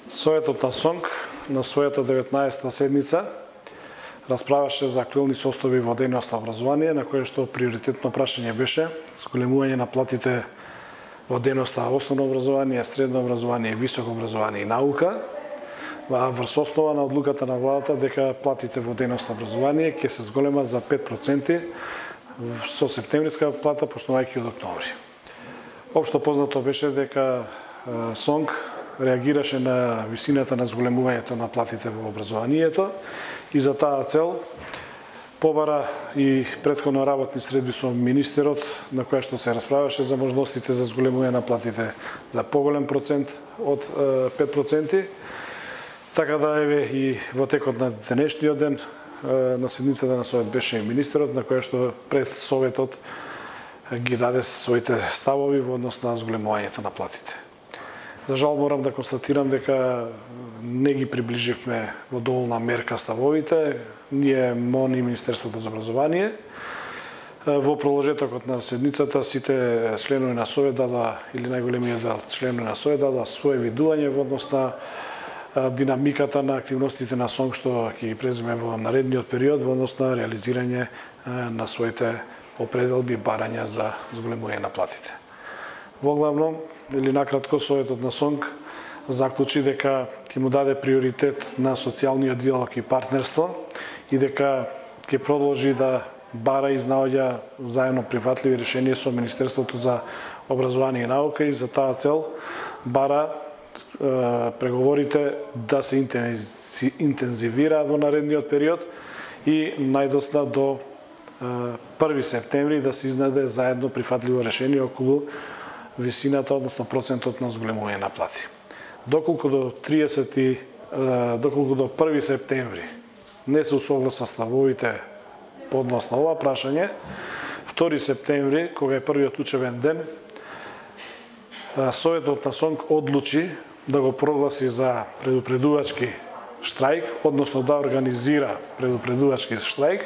Советот на СОНК на својата 19-та седница расправаше за актуелни состојби во дејност на образование, на кое што приоритетно прашање беше зголемување на платите во дејност на основно образование, средно образование, високо образование и наука, врз основа на одлуката на владата дека платите во дејност на образование ќе се зголемат за 5% со септемвриска плата почнувајќи од октомври. Општо познато беше дека СОНК реагираше на висината на зголемувањето на платите во образованието и за таа цел побара и претходно работни средби со министерот на која што се расправаше за можностите за зголемување на платите за поголем процент од 5%. Така да еве и во текот на денешниот ден на седницата на Совет беше и министерот на која што пред Советот ги даде своите ставови во однос на зголемувањето на платите. За жал морам да констатирам дека не ги приближивме во доволна мерка ставовите, ние МОН и Министерството за образование. Во продолжетокот на седницата сите членови на Совет дадоа, или најголемиот дел членови на Совет дадоа свое видување во однос на динамиката на активностите на СОНК што ќе ги преземе во наредниот период во однос на реализирање на своите определби и барања за зголемување на платите. Во главно, или накратко, Советот на СОНК заклучи дека ќе му даде приоритет на социјалниот диалог и партнерство и дека ќе продолжи да бара и изнаоѓа заедно прифатливи решенија со Министерството за образование и наука и за таа цел бара преговорите да се интензивираат во наредниот период и најдосна до 1 септември да се изнајде заедно прифатливо решение околу висината, односно процентот на зголемување на плати. Доколку до 1 септември не се усогласа ставовите по однос на ова прашање, 2 септември, кога е првиот учебен ден, Советот на СОНК одлучи да го прогласи за предупредувачки штрајк, односно да организира предупредувачки штрајк,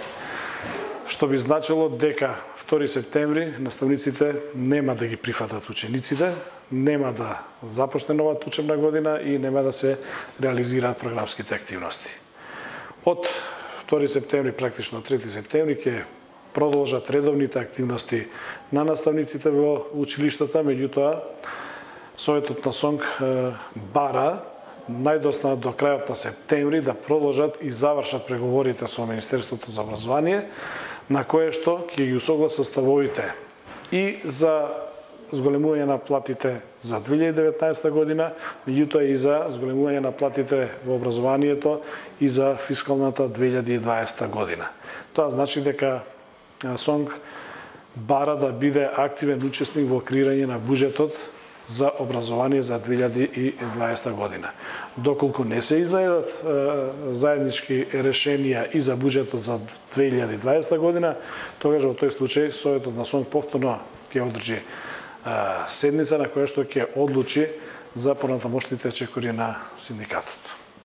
што би значило дека 2 септември наставниците нема да ги прифатат учениците, нема да започне новата учебна година и нема да се реализираат програмските активности. Од 2 септември, практично 3 септември, ќе продолжат редовните активности на наставниците во училиштата, меѓутоа Советот на СОНК бара најдосна до крајот на септември да продолжат и завршат преговорите со Министерството за образование, на кое што ќе ги усогласат ставовите и за зголемување на платите за 2019 година, меѓутоа и за зголемување на платите во образованието и за фискалната 2020 година. Тоа значи дека СОНК бара да биде активен учесник во креирање на буџетот за образование за 2020 година. Доколку не се изнајдат заеднички решенија и за буџетот за 2020 година, тогаш во тој случај Советот на СОНК повторно ќе одржи седница на која што ќе одлучи за понатамошните чекори на синдикатот.